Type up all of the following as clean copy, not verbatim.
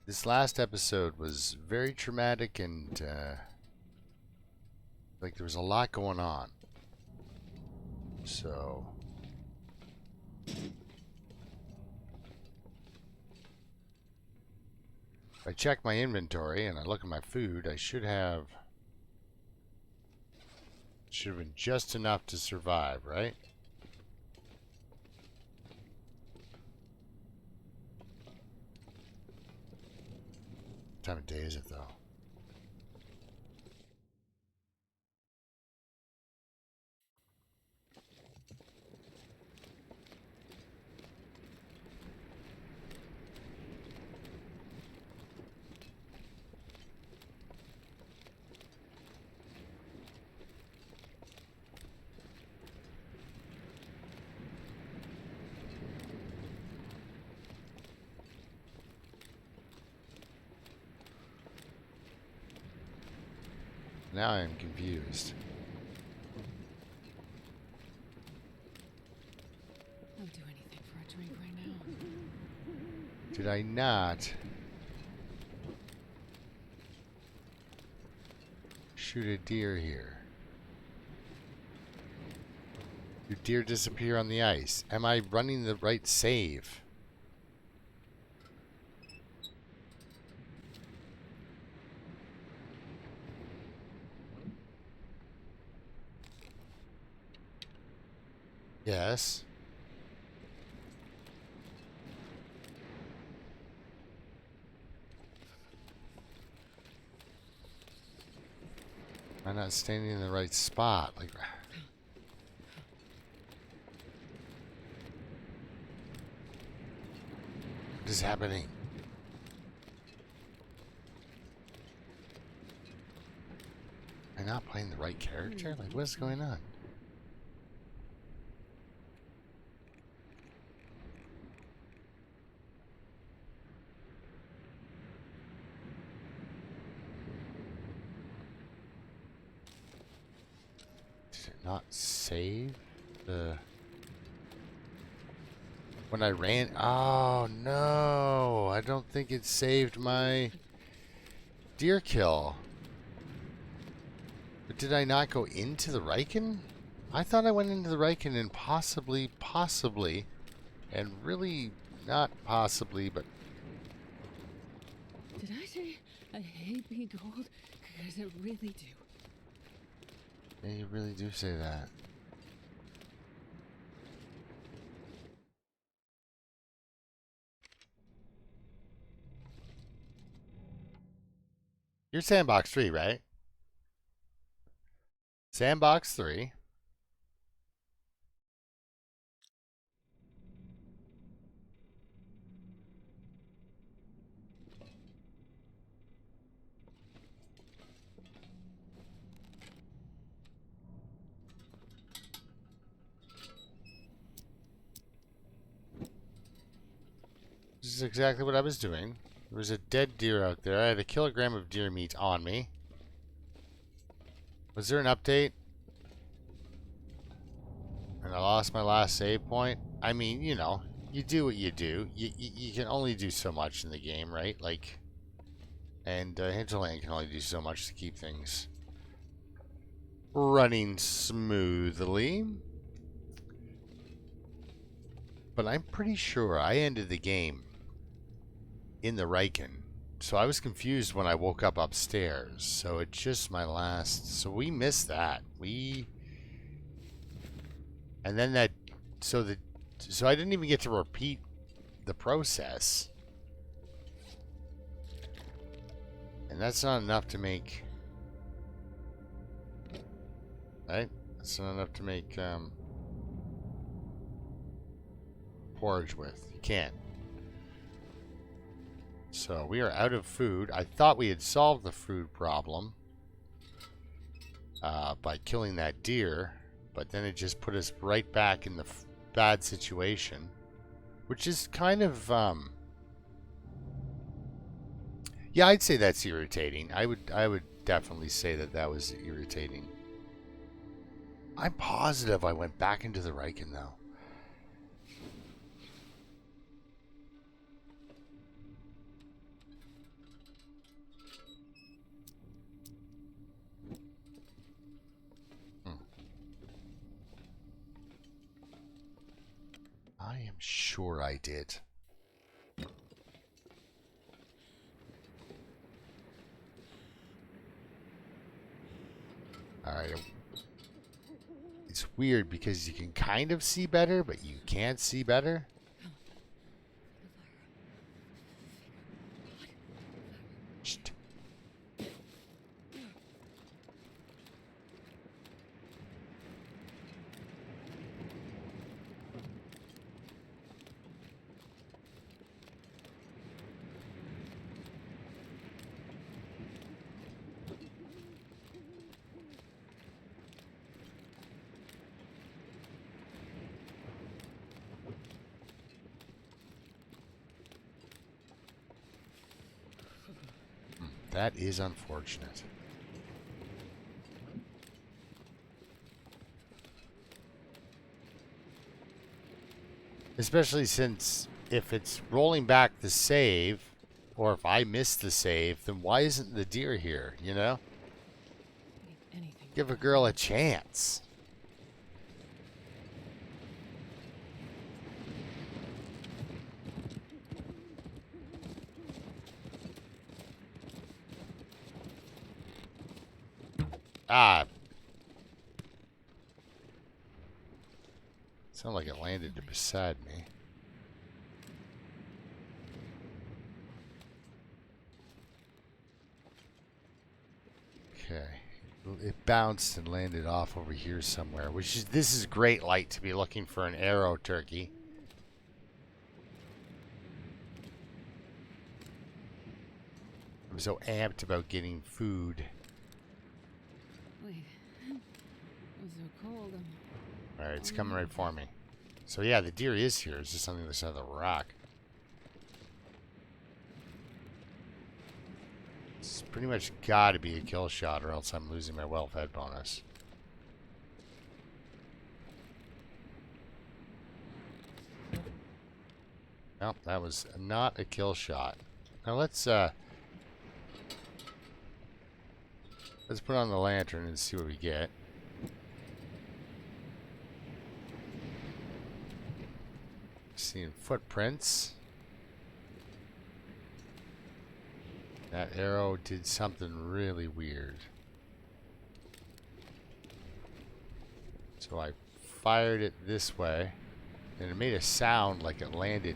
This last episode was very traumatic and like there was a lot going on. So if I check my inventory and I look at my food, I should have been just enough to survive, right? What time of day is it though? Now I am confused. I'll do anything for a drink right now. Did I not shoot a deer here? Do deer disappear on the ice? Am I running the right save? Yes. I'm not standing in the right spot. Like, what is happening? Am I not playing the right character? Like, what's going on? Did it not save the... When I ran... Oh, no! I don't think it saved my deer kill. But did I not go into the Riken? I thought I went into the Riken and possibly, and really not possibly, but... Did I say I hate being cold? Because I really do. Yeah, you really do say that. You're Sandbox 3, right? Sandbox 3. This is exactly what I was doing. There was a dead deer out there. I had a kilogram of deer meat on me. Was there an update? And I lost my last save point? I mean, you know, you do what you do. You can only do so much in the game, right? Like, and Hinterland can only do so much to keep things running smoothly. But I'm pretty sure I ended the game in the Riken. So I was confused when I woke up upstairs. So it's just my last... So we missed that. And then that... So I didn't even get to repeat the process. And that's not enough to make... Right? That's not enough to make porridge with. You can't. So we are out of food. I thought we had solved the food problem by killing that deer, but then it just put us right back in the bad situation, which is kind of yeah, I'd say that's irritating. I would definitely say that was irritating. I'm positive I went back into the Riken though. I'm sure I did. Alright. It's weird because you can kind of see better, but you can't see better. Shh. That is unfortunate. Especially since if it's rolling back the save, or if I miss the save, then why isn't the deer here, you know? Anything. Give a girl a chance. Ah. Sounded like it landed beside me. Okay. It bounced and landed off over here somewhere, which is, this is great light to be looking for an arrow turkey. I'm so amped about getting food. Wait. It was so cold. Alright, it's coming right for me. So yeah, the deer is here. It's just on the other side of the rock. It's pretty much got to be a kill shot or else I'm losing my well-fed bonus. Nope, that was not a kill shot. Now let's put on the lantern and see what we get. Seeing footprints. That arrow did something really weird. So I fired it this way, and it made a sound like it landed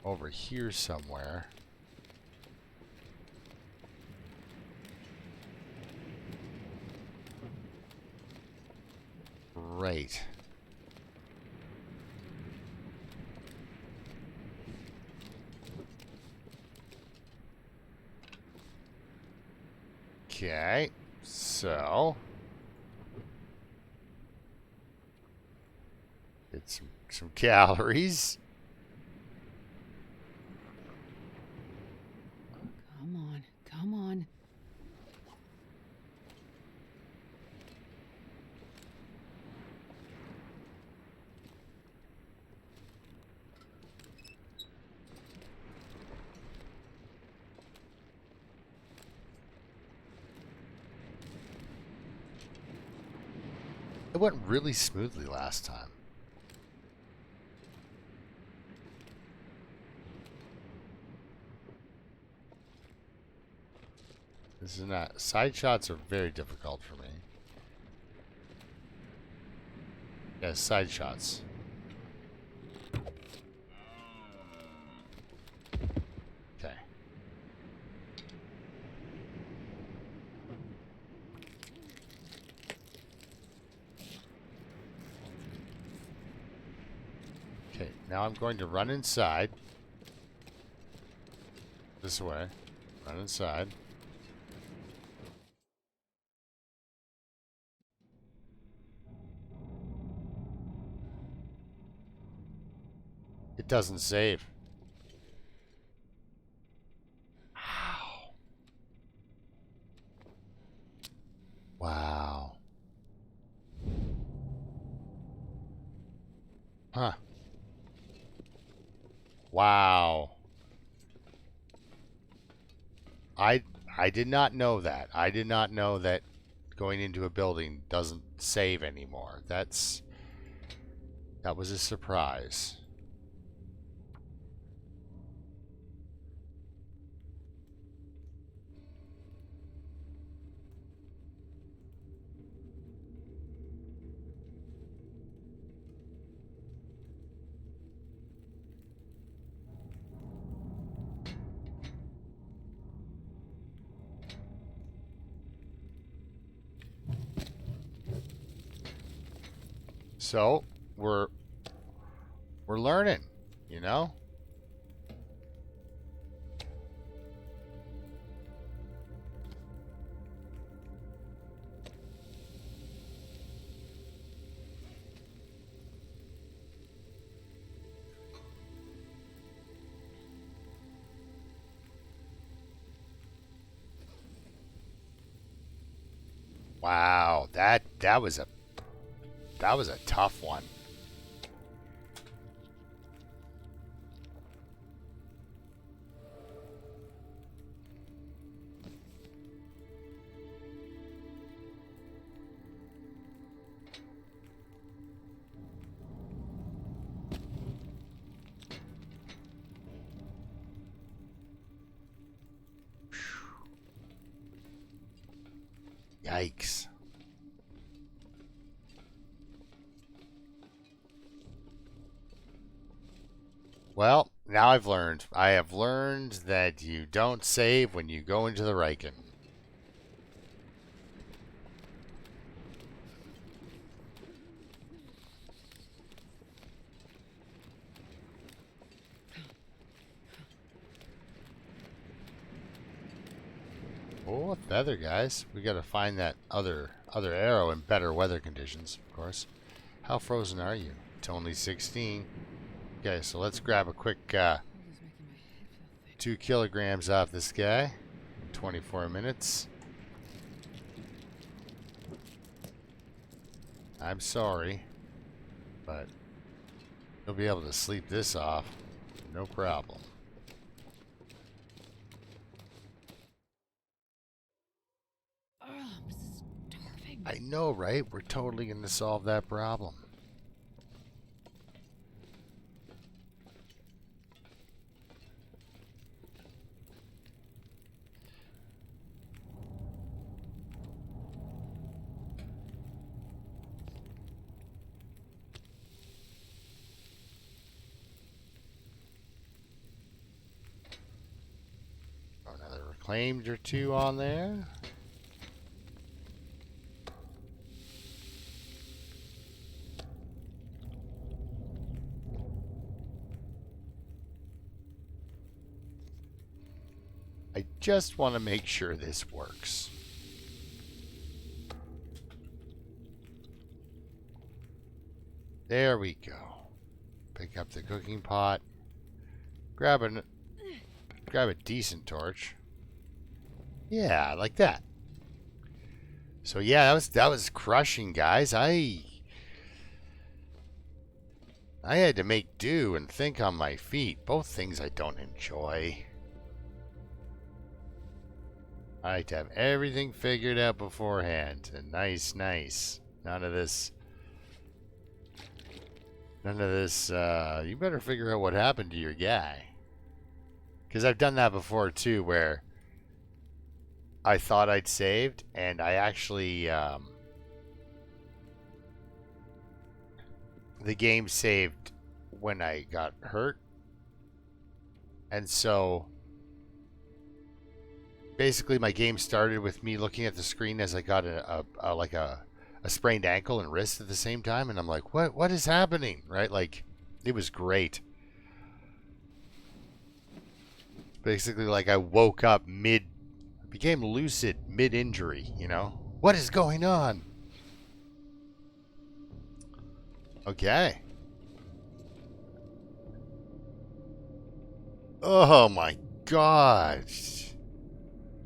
over here somewhere. Right. Okay, so get some calories. Come on. Come on. It went really smoothly last time. This is not. Side shots are very difficult for me. Yeah, side shots. Okay. Okay, now I'm going to run inside. This way. Run inside. It doesn't save. Ow. Wow. Huh. Wow. I did not know that. I did not know that going into a building doesn't save anymore. That's That was a surprise. So, we're learning, you know? Wow, that was a tough one. Yikes. Well, now I've learned. I have learned that you don't save when you go into the Riken. Oh, a feather, guys. We gotta find that other arrow in better weather conditions, of course. How frozen are you? It's only 16. Okay, so let's grab a quick 2 kilograms off this guy in 24 minutes. I'm sorry, but you'll be able to sleep this off, no problem. I'm starving. I know, right? We're totally going to solve that problem. Another reclaimed or two on there. I just want to make sure this works. There we go. Pick up the cooking pot. Grab a decent torch. Yeah, like that. So yeah, that was crushing, guys. I had to make do and think on my feet. Both things I don't enjoy. I like to have everything figured out beforehand. And nice. None of this, you better figure out what happened to your guy. Because I've done that before, too, where I thought I'd saved, and I actually, the game saved when I got hurt. And so, basically my game started with me looking at the screen as I got a sprained ankle and wrist at the same time, and I'm like, what is happening? Right? Like, it was great. Basically, like, I woke up became lucid mid-injury, you know? What is going on? Okay. Oh my god.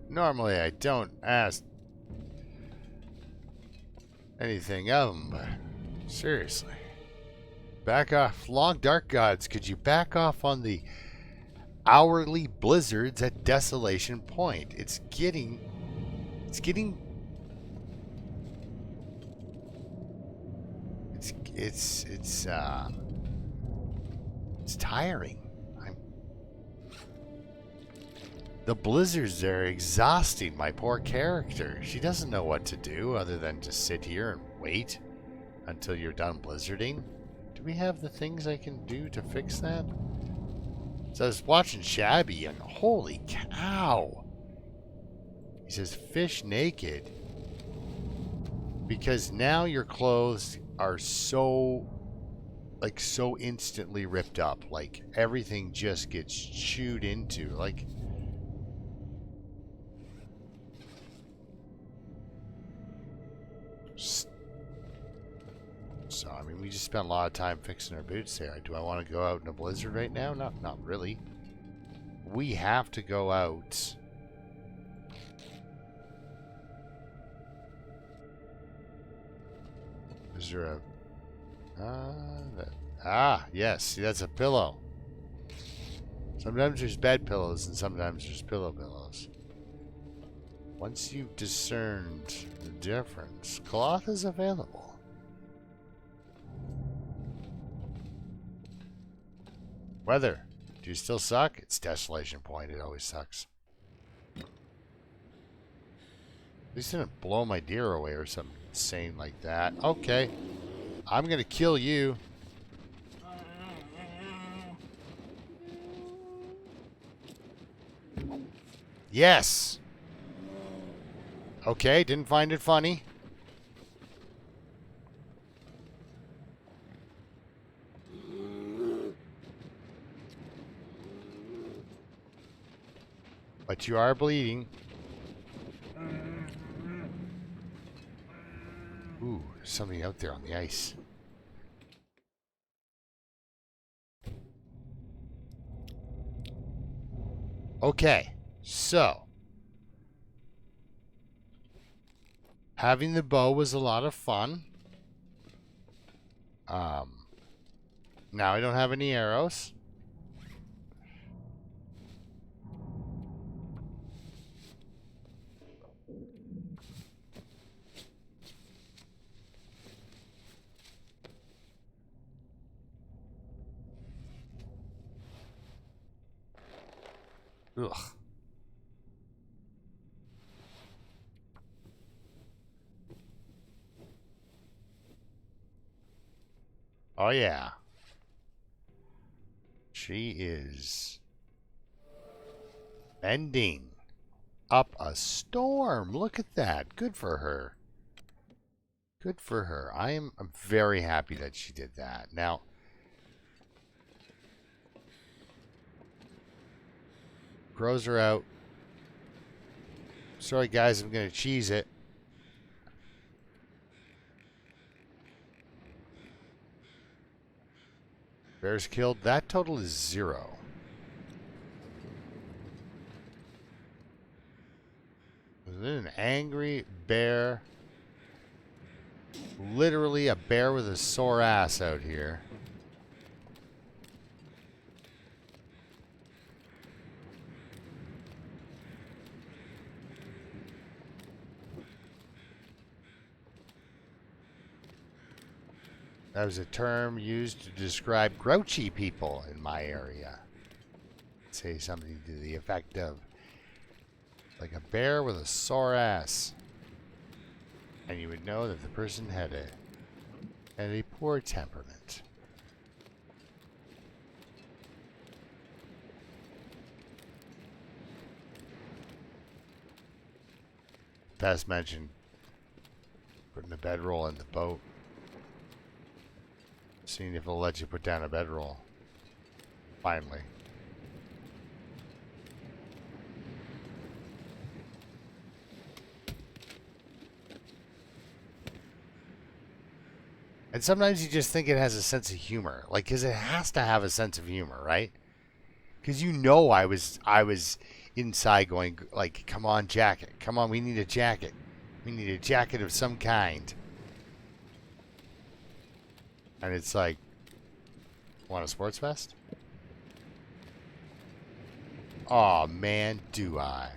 Normally I don't ask anything of them, but seriously. Back off. Long Dark Gods, could you back off on the hourly blizzards at Desolation Point? It's getting it's tiring. The blizzards are exhausting my poor character. She doesn't know what to do other than just sit here and wait until you're done blizzarding. Do we have the things I can do to fix that? So I was watching Shabby and holy cow. He says fish naked because now your clothes are so instantly ripped up. Like everything just gets chewed into. Like so, I mean, we just spent a lot of time fixing our boots there. Do I want to go out in a blizzard right now? Not really. We have to go out. Is there a... yes. See, that's a pillow. Sometimes there's bed pillows and sometimes there's pillows. Once you've discerned the difference, cloth is available. Weather. Do you still suck? It's Desolation Point. It always sucks. At least it didn't blow my deer away or something insane like that. Okay. I'm going to kill you. Yes. Okay, didn't find it funny. But you are bleeding. Ooh, there's something out there on the ice. Okay, so having the bow was a lot of fun. Now I don't have any arrows. Ugh. Oh yeah. She is bending up a storm. Look at that. Good for her. Good for her. I'm very happy that she did that. Now, crows are out. Sorry, guys. I'm going to cheese it. Bears killed. That total is 0. Was it an angry bear? Literally a bear with a sore ass out here. That was a term used to describe grouchy people in my area. Say something to the effect of, like a bear with a sore ass. And you would know that the person had a poor temperament. Past mentioned putting a bedroll in the boat. Seeing if it'll let you put down a bedroll. Finally. And sometimes you just think it has a sense of humor. Like, because it has to have a sense of humor, right? Because you know I was inside going, like, come on, jacket. Come on, we need a jacket. We need a jacket of some kind. And it's like, want a sports vest? Aw, man, do I.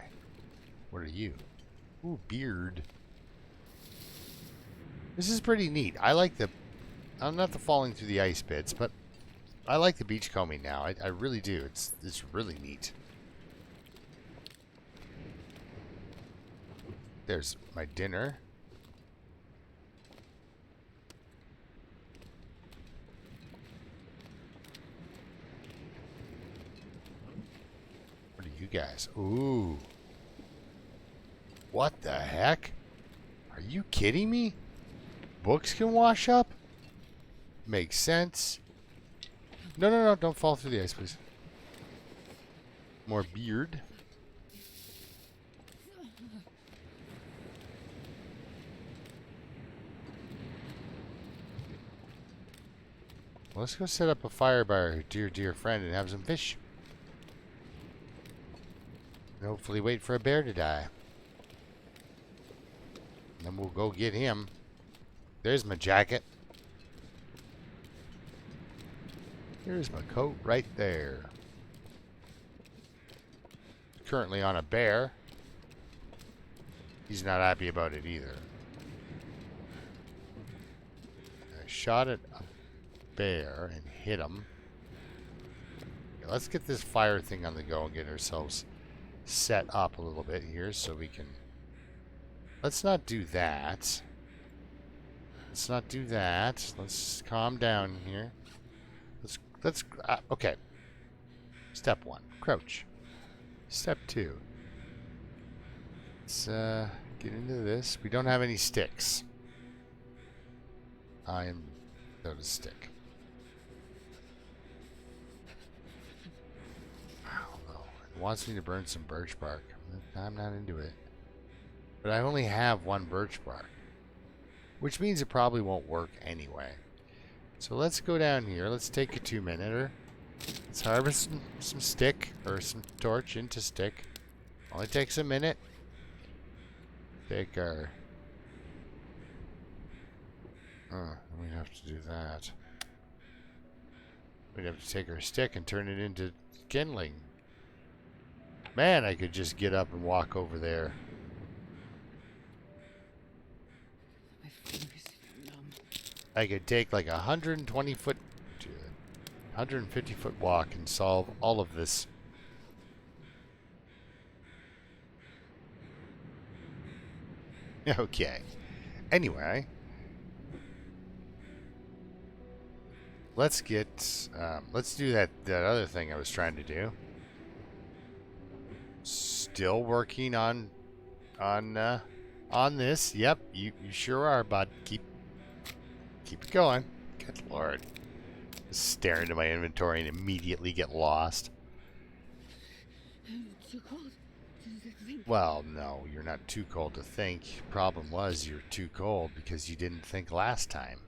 What are you? Ooh, beard. This is pretty neat. I like the I'm not the falling through the ice bits, but I like the beachcombing now. I really do. It's really neat. There's my dinner. What are you guys? Ooh. What the heck? Are you kidding me? Books can wash up? Makes sense. No, no, no. Don't fall through the ice, please. More beard. Well, let's go set up a fire by our dear friend and have some fish. And hopefully wait for a bear to die. Then we'll go get him. There's my jacket. Here's my coat right there. Currently on a bear. He's not happy about it either. I shot at a bear and hit him. Okay, let's get this fire thing on the go and get ourselves set up a little bit here so we can... Let's not do that. Let's not do that. Let's calm down here. Okay. Step 1, crouch. Step 2. Let's get into this. We don't have any sticks. I am without a stick. I don't know. It wants me to burn some birch bark. I'm not into it. But I only have one birch bark, which means it probably won't work anyway. So let's go down here. Let's take a 2-minute. Let's harvest some stick, or some torch into stick. Only takes a minute. Take our... we'd have to do that. We'd have to take our stick and turn it into kindling. Man, I could just get up and walk over there. My fingers feel numb. I could take like 120-foot, 150-foot walk and solve all of this. Okay. Anyway, let's do that other thing I was trying to do. Still working on this. Yep, you sure are, bud. Keep it going. Good lord. Stare into my inventory and immediately get lost. Too cold to think. Well, no, you're not too cold to think. Problem was you're too cold because you didn't think last time.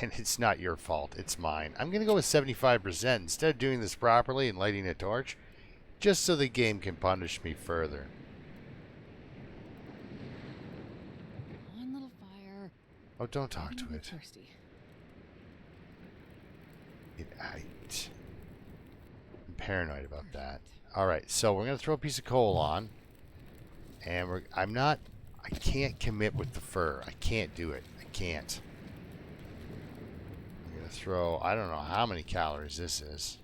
And it's not your fault, it's mine. I'm going to go with 75% instead of doing this properly and lighting a torch, just so the game can punish me further. One little fire. Oh, don't talk I'm to it. thirsty. I'm paranoid about that. Alright, so we're going to throw a piece of coal on. And I can't commit with the fur. I can't do it. I can't. I'm going to throw, I don't know how many calories this is.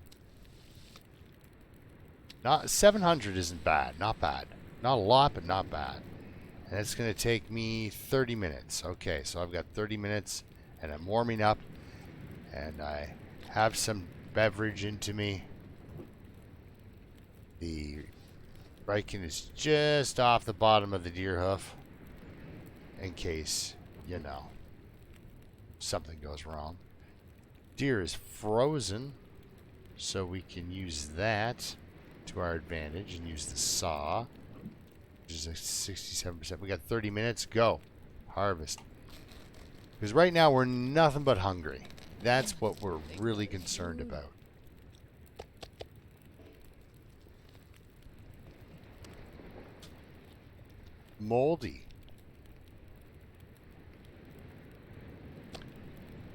700 isn't bad. Not bad. Not a lot, but not bad. And it's going to take me 30 minutes. Okay, so I've got 30 minutes, and I'm warming up, and I have some beverage into me. The Riken is just off the bottom of the deer hoof, in case, something goes wrong. Deer is frozen, so we can use that to our advantage and use the saw, which is a 67%. We got 30 minutes. Go. Harvest. Because right now we're nothing but hungry. That's what we're really concerned about. Moldy.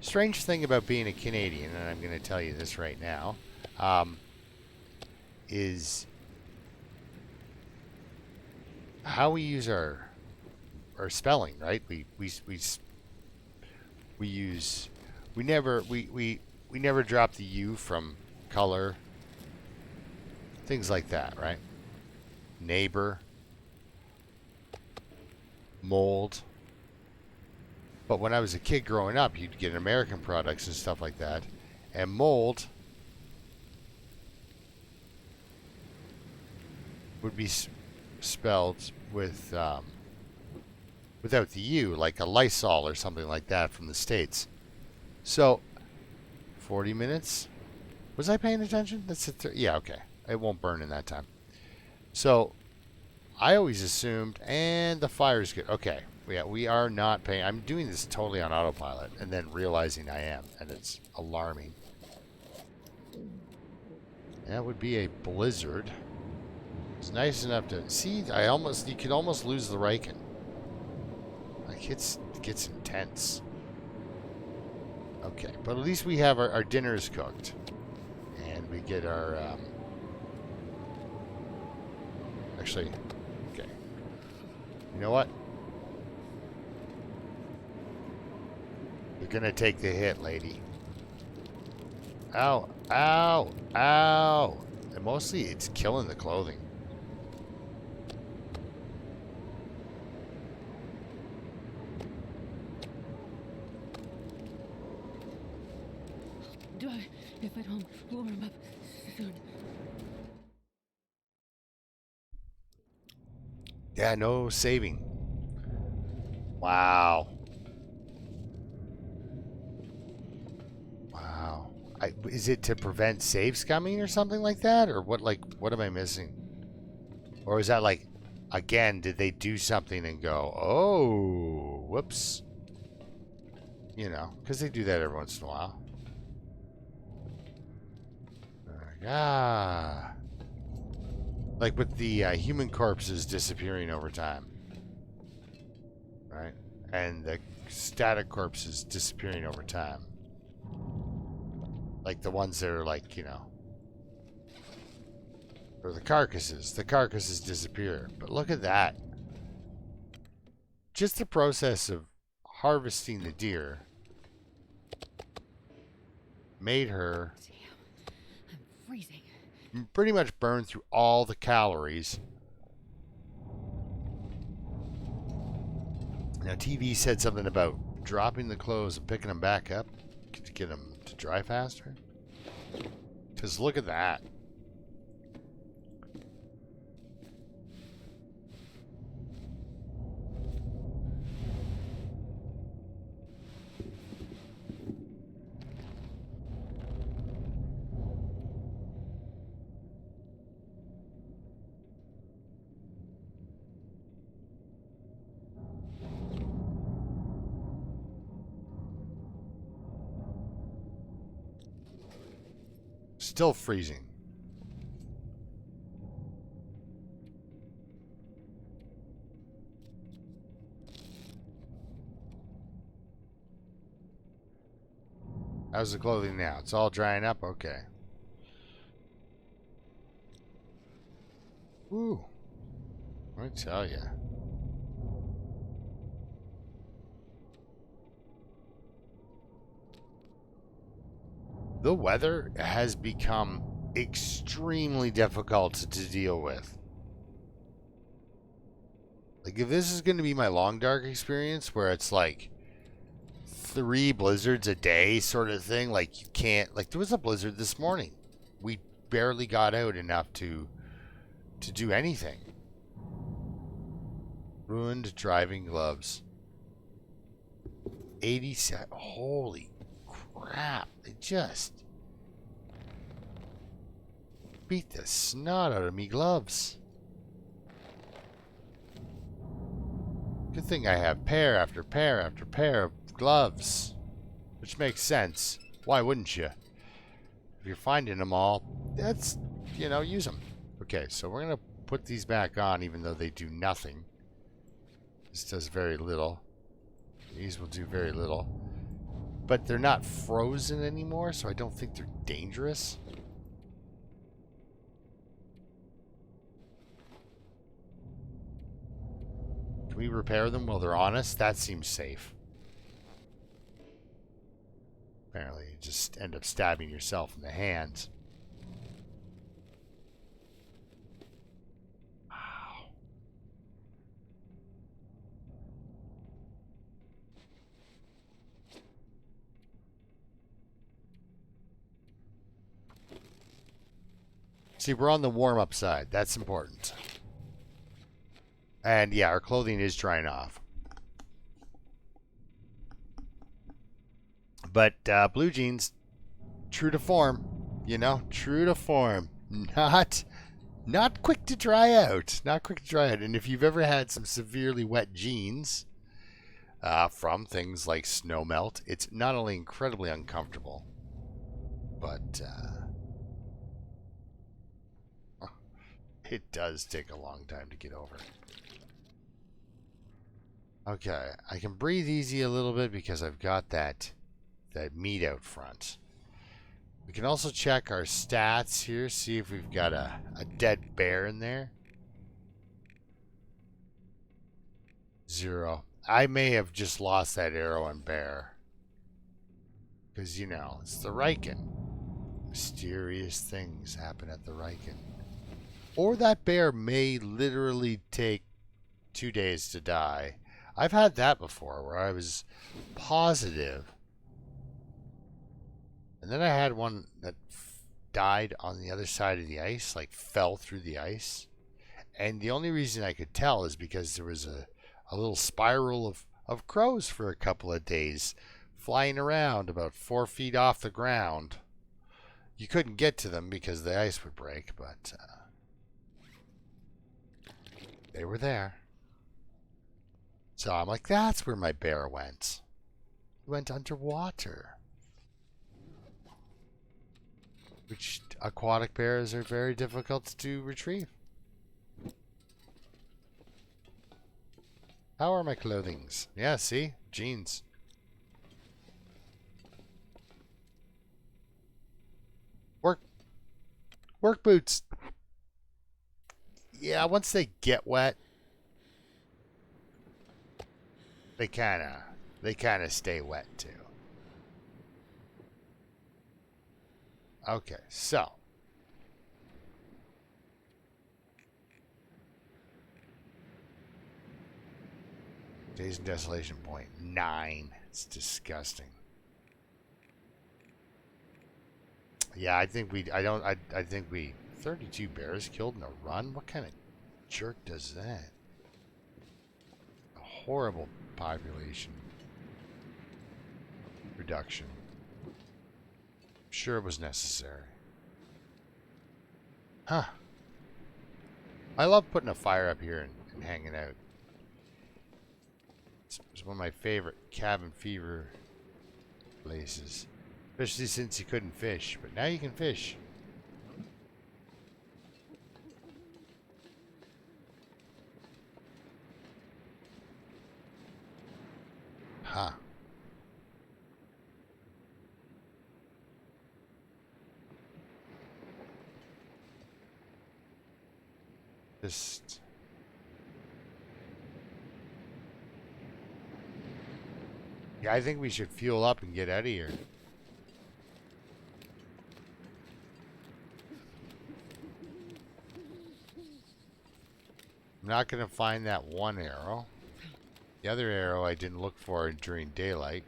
Strange thing about being a Canadian, and I'm going to tell you this right now, is how we use our spelling, right? We use We never dropped the U from color, things like that, right? Neighbor, mold. But when I was a kid growing up, you'd get American products and stuff like that, and mold would be spelled with without the U, like a Lysol or something like that from the States. So, 40 minutes? Was I paying attention? That's yeah, okay. It won't burn in that time. So, I always assumed, and the fire's good. Okay, yeah, we are not paying. I'm doing this totally on autopilot, and then realizing I am, and it's alarming. That would be a blizzard. It's nice enough to see. You could almost lose the Riken. Like it gets intense. Okay, but at least we have our dinners cooked, and we get our. Actually, okay. You know what? You're gonna take the hit, lady. Ow! Ow! Ow! And mostly, it's killing the clothing. If at home, we'll warm up soon. Yeah, no saving. Wow. Wow. Is it to prevent save scumming or something like that? Or what, like, what am I missing? Or is that like, again, did they do something and go, oh, whoops. You know, because they do that every once in a while. Ah. Like with the human corpses disappearing over time. Right? And the static corpses disappearing over time. Like the ones that are like, you know. Or the carcasses. The carcasses disappear. But look at that. Just the process of harvesting the deer made her Damn, I'm freezing. pretty much burn through all the calories. Now, TV said something about dropping the clothes and picking them back up to get them to dry faster. Because look at that. Still freezing. How's the clothing now? It's all drying up? Okay. Woo. I tell ya. The weather has become extremely difficult to deal with. Like, if this is going to be my long dark experience where it's like 3 blizzards a day sort of thing, like you can't, like there was a blizzard this morning. We barely got out enough to do anything. Ruined driving gloves. 87. Holy crap. They just beat the snot out of me gloves. Good thing I have pair after pair after pair of gloves. Which makes sense. Why wouldn't you? If you're finding them all, that's, you know, use them. Okay, so we're going to put these back on even though they do nothing. This does very little. These will do very little. But they're not frozen anymore, so I don't think they're dangerous. Can we repair them while they're on us? That seems safe. Apparently, you just end up stabbing yourself in the hands. Wow. See, we're on the warm-up side. That's important. And yeah, our clothing is drying off. But blue jeans, true to form. You know, true to form. Not quick to dry out. Not quick to dry out. And if you've ever had some severely wet jeans from things like snow melt, it's not only incredibly uncomfortable, but it does take a long time to get over. Okay, I can breathe easy a little bit because I've got that meat out front. We can also check our stats here, see if we've got a dead bear in there. 0. I may have just lost that arrow on bear. Because, you know, it's the Riken. Mysterious things happen at the Riken. Or that bear may literally take 2 days to die. I've had that before where I was positive. And then I had one that died on the other side of the ice, like fell through the ice. And the only reason I could tell is because there was a little spiral of crows for a couple of days flying around about 4 feet off the ground. You couldn't get to them because the ice would break, but they were there. So I'm like, that's where my bear went. He went underwater. Which aquatic bears are very difficult to retrieve. How are my clothings? Yeah, see? Jeans. Work boots. Yeah, once they get wet, they kinda stay wet too. Okay, so Days in Desolation Point 9. It's disgusting. Yeah, I think we. I don't. I think we. 32 bears killed in a run. What kind of jerk does that? A horrible population reduction. I'm sure it was necessary. Huh. I love putting a fire up here and hanging out. It's one of my favorite cabin fever places. Especially since you couldn't fish. But now you can fish. Huh. Just... Yeah, I think we should fuel up and get out of here. I'm not going to find that one arrow. The other arrow I didn't look for during daylight.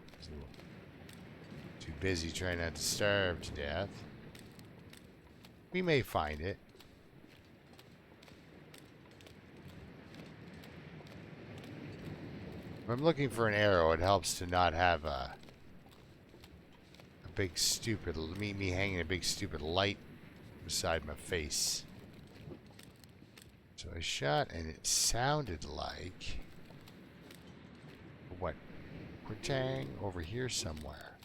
Too busy trying not to starve to death. We may find it. If I'm looking for an arrow, it helps to not have a big stupid... Me hanging a big stupid light beside my face. So I shot and it sounded like... What? Quitang over here somewhere.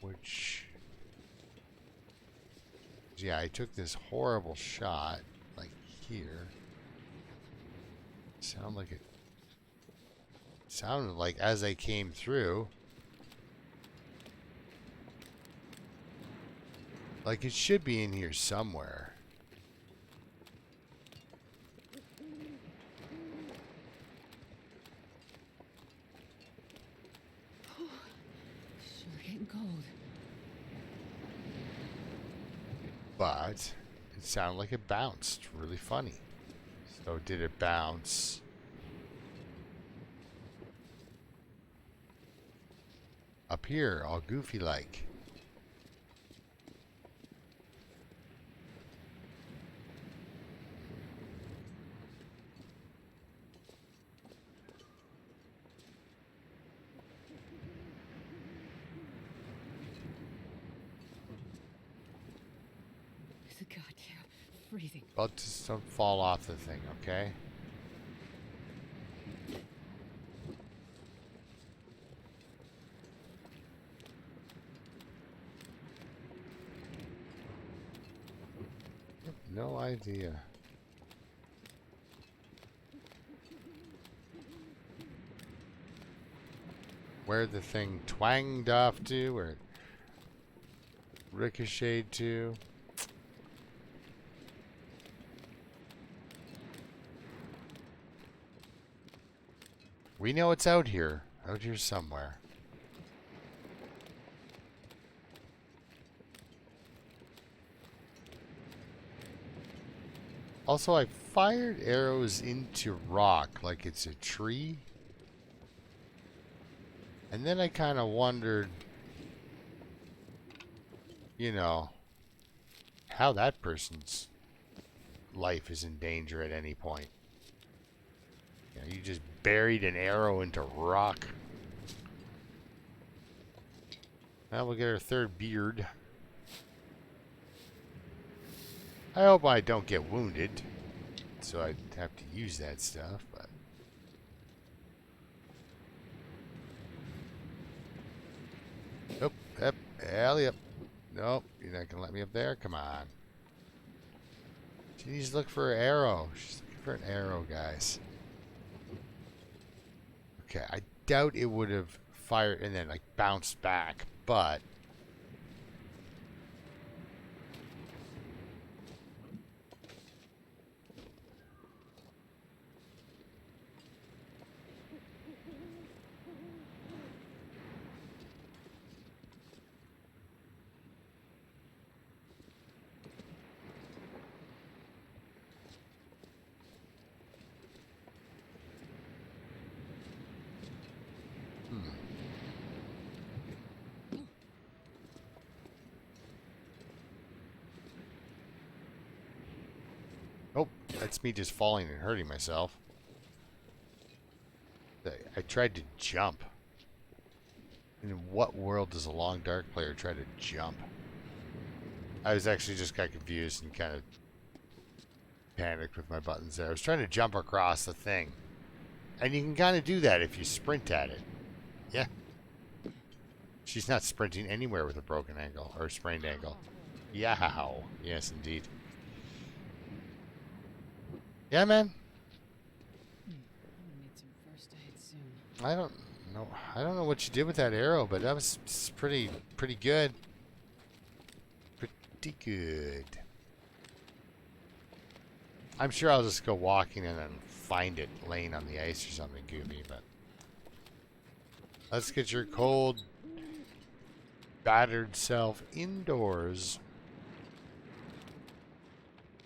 Which... Yeah, I took this horrible shot, like here. Sounded like as I came through, like it should be in here somewhere. Sure getting cold. but it sounded like it bounced. Really funny. So did it bounce up here, all goofy like? God, yeah. Freezing. Well, just don't fall off the thing, okay? No idea. Where the thing twanged off to, or it ricocheted to. We know it's out here somewhere. Also, I fired arrows into rock like it's a tree. And then I kind of wondered, you know, how that person's life is in danger at any point. You know, you just buried an arrow into rock. Now we'll get our third beard. I hope I don't get wounded, so I'd have to use that stuff, but... Nope, yep, alley up. Nope, you're not gonna let me up there? Come on. She needs to look for an arrow. She's looking for an arrow, guys. Okay, I doubt it would have fired and then, like, bounced back, but... Oh, that's me just falling and hurting myself. I tried to jump. In what world does a long dark player try to jump? I was actually just got confused and kind of panicked with my buttons there. I was trying to jump across the thing. And you can kind of do that if you sprint at it. Yeah. She's not sprinting anywhere with a broken ankle or sprained ankle. Yow. Yes, indeed. Yeah, man. I'm gonna need some first aid soon. I don't know. I don't know what you did with that arrow, but that was pretty good. Pretty good. I'm sure I'll just go walking and then find it laying on the ice or something goofy, but let's get your cold, battered self indoors.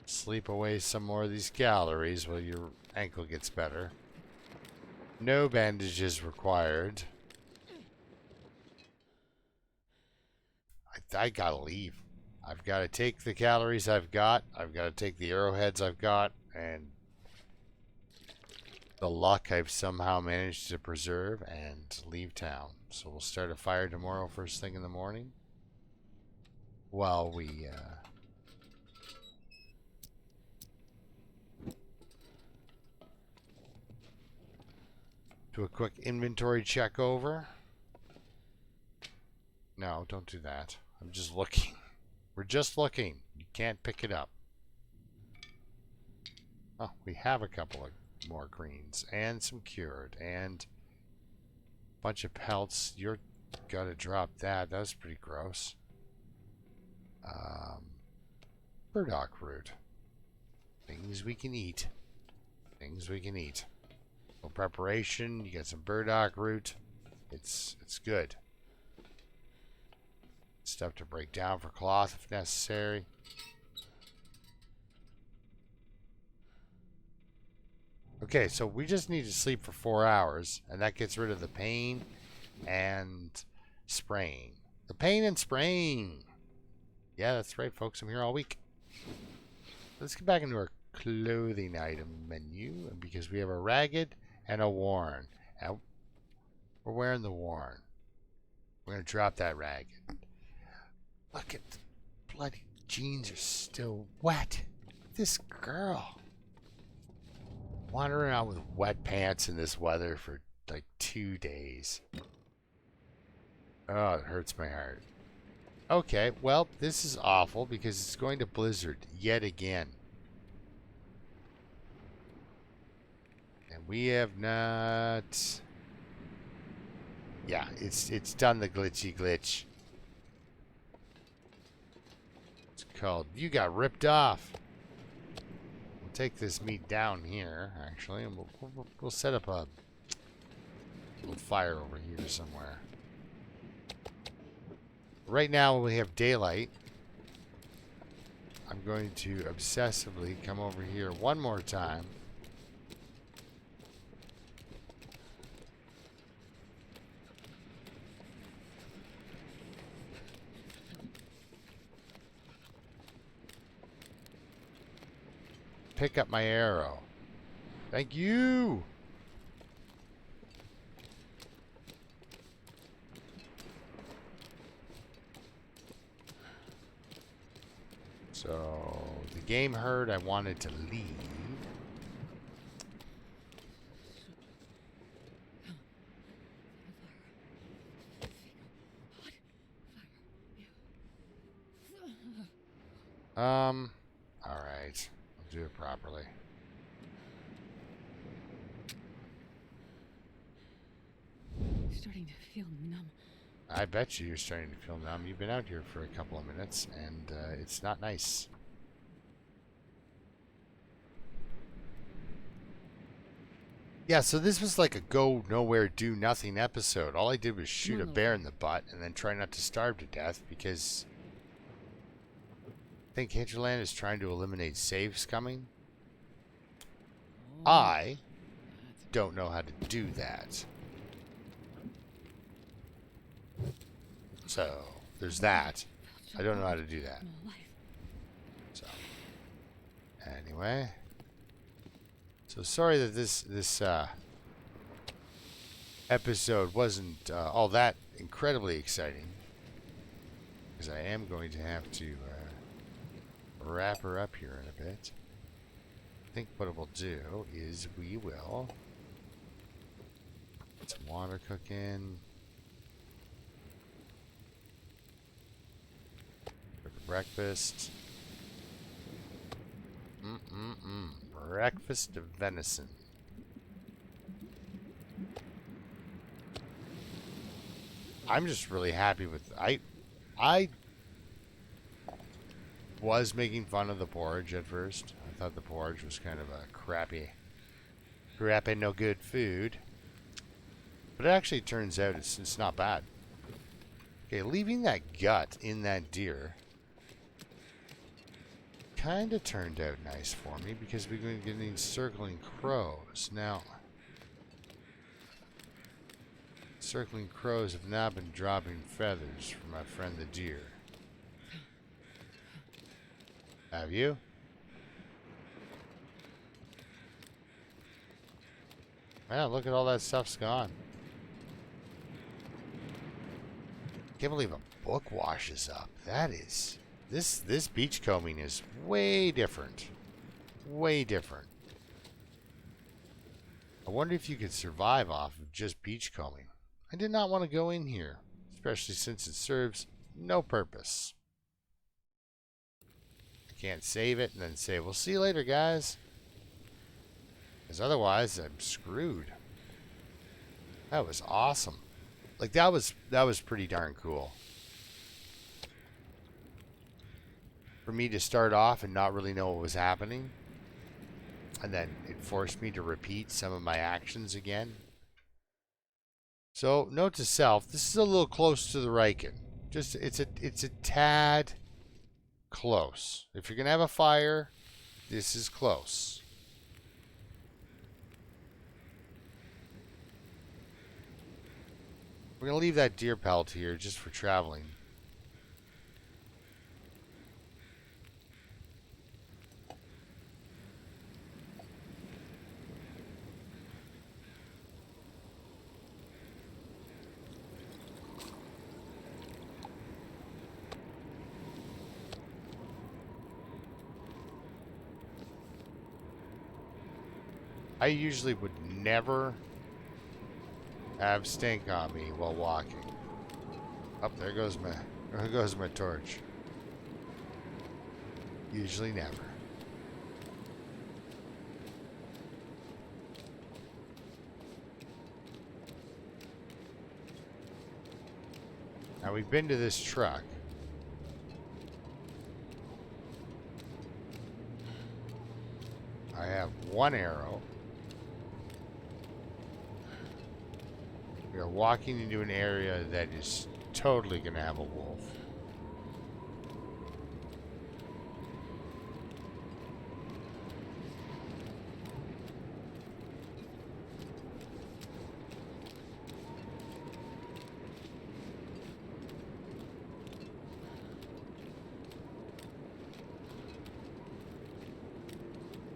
Sleep away some more of these calories while your ankle gets better. No bandages required. I gotta leave. I've got to take the calories I've got. I've got to take the arrowheads I've got. And the luck I've somehow managed to preserve and leave town. So we'll start a fire tomorrow first thing in the morning. While we... do a quick inventory check over. No, don't do that. I'm just looking. We're just looking. You can't pick it up. Oh, we have a couple of more greens and some cured and a bunch of pelts. You're gotta drop that. That was pretty gross. Burdock root. Things we can eat. Things we can eat. For preparation, you got some burdock root. It's good. Stuff to break down for cloth if necessary. Okay, so we just need to sleep for 4 hours, and that gets rid of the pain and spraying. The pain and spraying. Yeah, that's right, folks. I'm here all week. Let's get back into our clothing item menu, because we have a ragged and a worn. And we're wearing the worn. We're going to drop that ragged. Look at the bloody jeans are still wet. This girl. Wandering around with wet pants in this weather for like 2 days. Oh, it hurts my heart. Okay, well, this is awful because it's going to blizzard yet again. And we have not... Yeah, it's done the glitchy glitch. It's called You Got Ripped Off. We'll take this meat down here, actually, and we'll set up a little fire over here somewhere. Right now we have daylight. I'm going to obsessively come over here one more time. Pick up my arrow. Thank you. So the game heard I wanted to leave. All right. I'll do it properly. Starting to feel numb. I bet you're starting to feel numb. You've been out here for a couple of minutes, and it's not nice. Yeah, so this was like a go nowhere, do nothing episode. All I did was shoot a bear in the butt and then try not to starve to death because I think Hinterland is trying to eliminate save scumming. I don't know how to do that. So, there's that. I don't know how to do that. So, anyway. So, sorry that this episode wasn't all that incredibly exciting. Because I am going to have to wrap her up here in a bit. I think what we'll do is we will put some water cooking. Breakfast. Breakfast of venison. I'm just really happy with... I was making fun of the porridge at first. I thought the porridge was kind of a crappy, no good food. But it actually turns out it's not bad. Okay, leaving that gut in that deer kind of turned out nice for me because we're going to get these circling crows. Now, circling crows have not been dropping feathers for my friend the deer. Have you? Yeah, look at all that stuff's gone. Can't believe a book washes up. That is... This beachcombing is way different. Way different. I wonder if you could survive off of just beachcombing. I did not want to go in here, especially since it serves no purpose. I can't save it and then say, "We'll see you later, guys." Because otherwise, I'm screwed. That was awesome. Like, that was pretty darn cool. For me to start off and not really know what was happening. And then it forced me to repeat some of my actions again. So, note to self, this is a little close to the Riken. Just, it's a tad close. If you're going to have a fire, this is close. We're going to leave that deer pelt here just for traveling. I usually would never have stink on me while walking. Up there goes my torch. Usually never. Now we've been to this truck. I have one arrow. We are walking into an area that is totally going to have a wolf.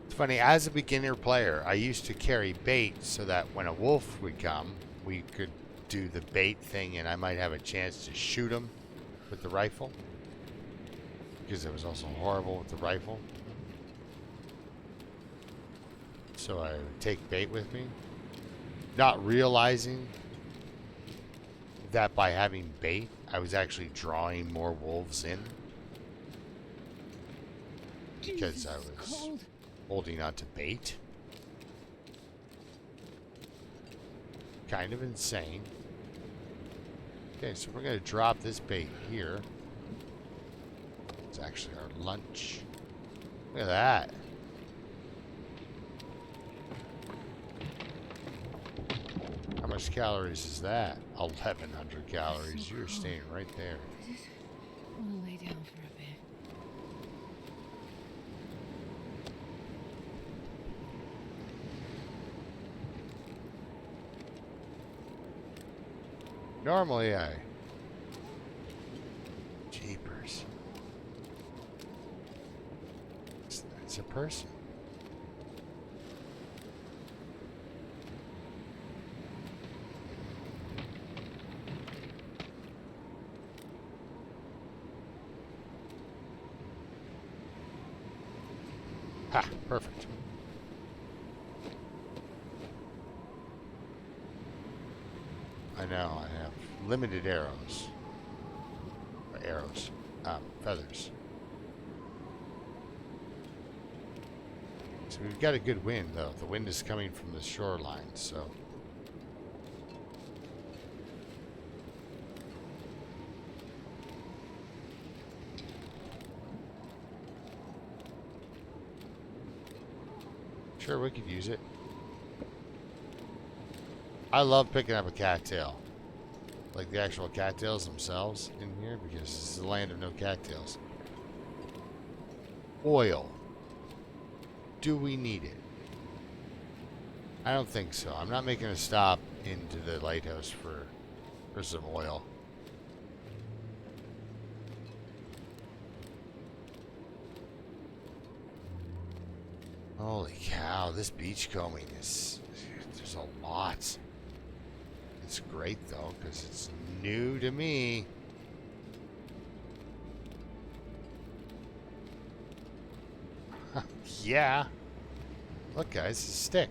It's funny, as a beginner player, I used to carry bait so that when a wolf would come, we could do the bait thing and I might have a chance to shoot him with the rifle. Because it was also horrible with the rifle. So I would take bait with me, not realizing that by having bait, I was actually drawing more wolves in. Because I was holding on to bait. Kind of insane. Okay, so we're going to drop this bait here. It's actually our lunch. Look at that. How much calories is that? 1,100 calories. You're staying right there. I just want to lay down for a bit. Normally Jeepers. It's a person. Ha! Perfect. I know, I have limited arrows. Or arrows. Feathers. So we've got a good wind, though. The wind is coming from the shoreline, so... Sure, we could use it. I love picking up a cattail. Like the actual cattails themselves in here, because this is the land of no cattails. Oil. Do we need it? I don't think so. I'm not making a stop into the lighthouse for some oil. Holy cow, this beachcombing is... There's a lot. It's great, though, because it's new to me. Yeah. Look, guys, it's a stick.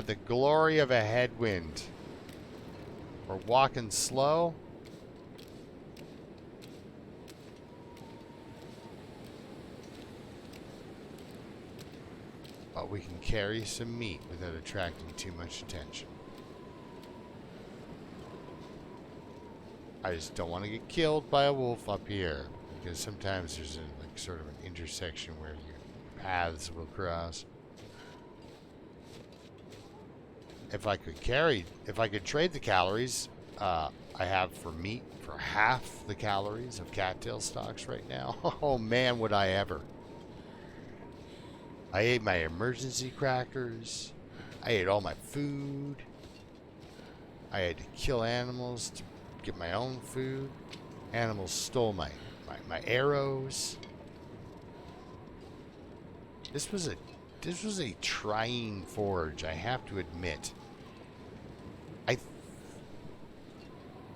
The glory of a headwind. We're walking slow. But we can carry some meat without attracting too much attention. I just don't want to get killed by a wolf up here. Because sometimes there's like sort of an intersection where you paths we'll cross. If I could trade the calories I have for meat for half the calories of cattail stalks right now, oh man, would I ever. I ate my emergency crackers. I ate all my food. I had to kill animals to get my own food. Animals stole my arrows. This was a trying forge, I have to admit.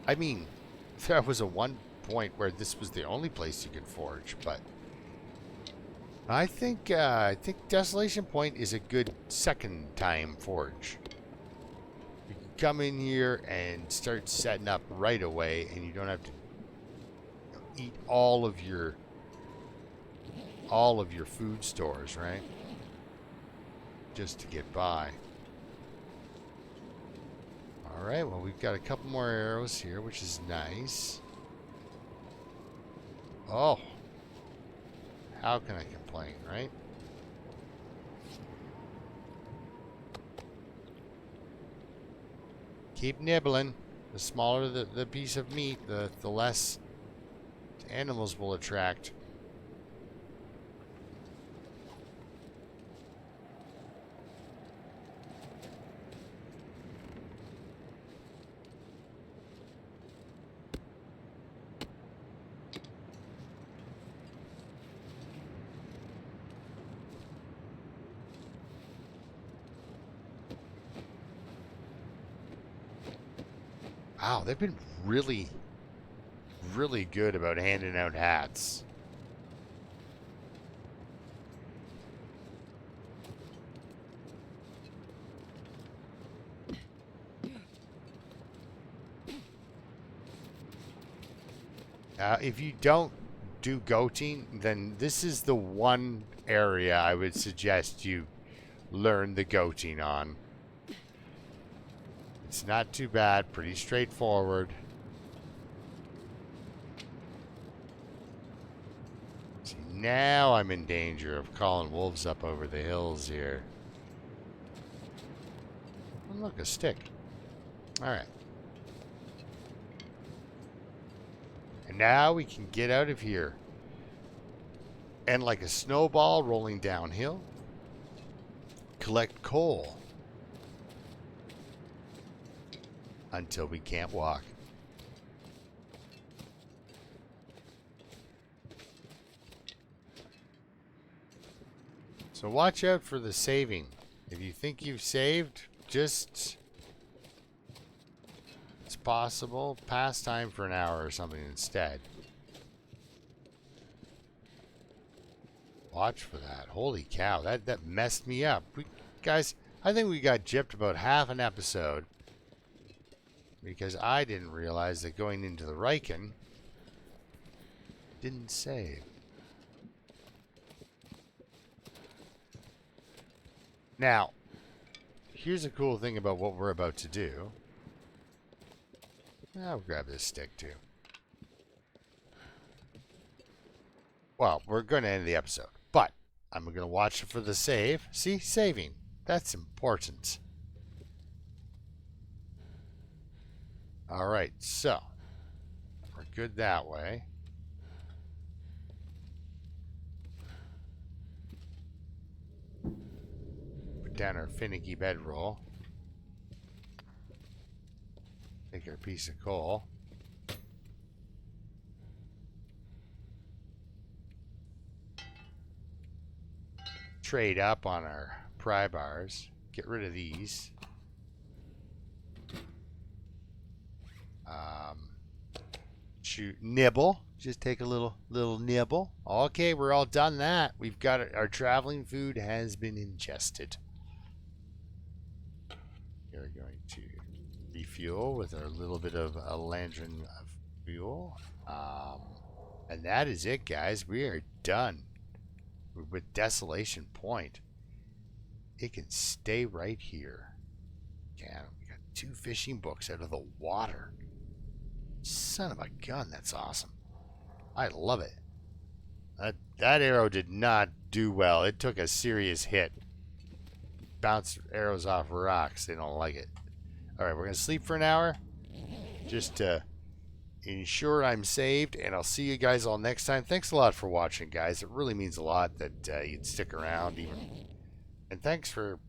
I mean, there was a one point where this was the only place you could forge, but I think Desolation Point is a good second time forge. You can come in here and start setting up right away, and you don't have to eat all of your food stores, right? Just to get by. Alright, well, we've got a couple more arrows here, which is nice. Oh. How can I complain, right? Keep nibbling. The smaller the piece of meat, the less animals will attract. Wow, they've been really, really good about handing out hats. If you don't do goating, then this is the one area I would suggest you learn the goating on. It's not too bad, pretty straightforward. See, now I'm in danger of calling wolves up over the hills here. Oh, look, a stick. Alright. And now we can get out of here. And like a snowball rolling downhill, collect coal. Until we can't walk. So watch out for the saving. If you think you've saved, just... it's possible. Pass time for an hour or something instead. Watch for that. Holy cow, that messed me up. Guys, I think we got gypped about half an episode. Because I didn't realize that going into the Riken didn't save. Now, here's a cool thing about what we're about to do. I'll grab this stick too. Well, we're going to end the episode, but I'm going to watch it for the save. See, saving. That's important. All right, so we're good that way. Put down our finicky bedroll. Take our piece of coal. Trade up on our pry bars. Get rid of these. Shoot, nibble. Just take a little nibble. Okay, we're all done that. We've got it. Our traveling food has been ingested. We're going to refuel with our little bit of a lantern of fuel. And that is it, guys. We are done with Desolation Point. It can stay right here. Yeah, we got 2 fishing books out of the water. Son of a gun, that's awesome. I love it. That arrow did not do well. It took a serious hit. Bounce arrows off rocks. They don't like it. All right, we're gonna sleep for an hour, just to ensure I'm saved, and I'll see you guys all next time. Thanks a lot for watching, guys. It really means a lot that you'd stick around, even. And thanks for,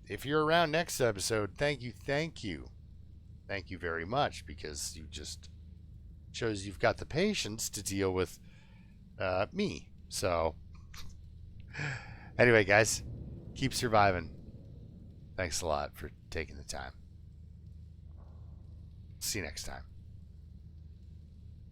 if you're around next episode, thank you, thank you very much, because you just shows you've got the patience to deal with me. So, anyway, guys, keep surviving. Thanks a lot for taking the time. See you next time.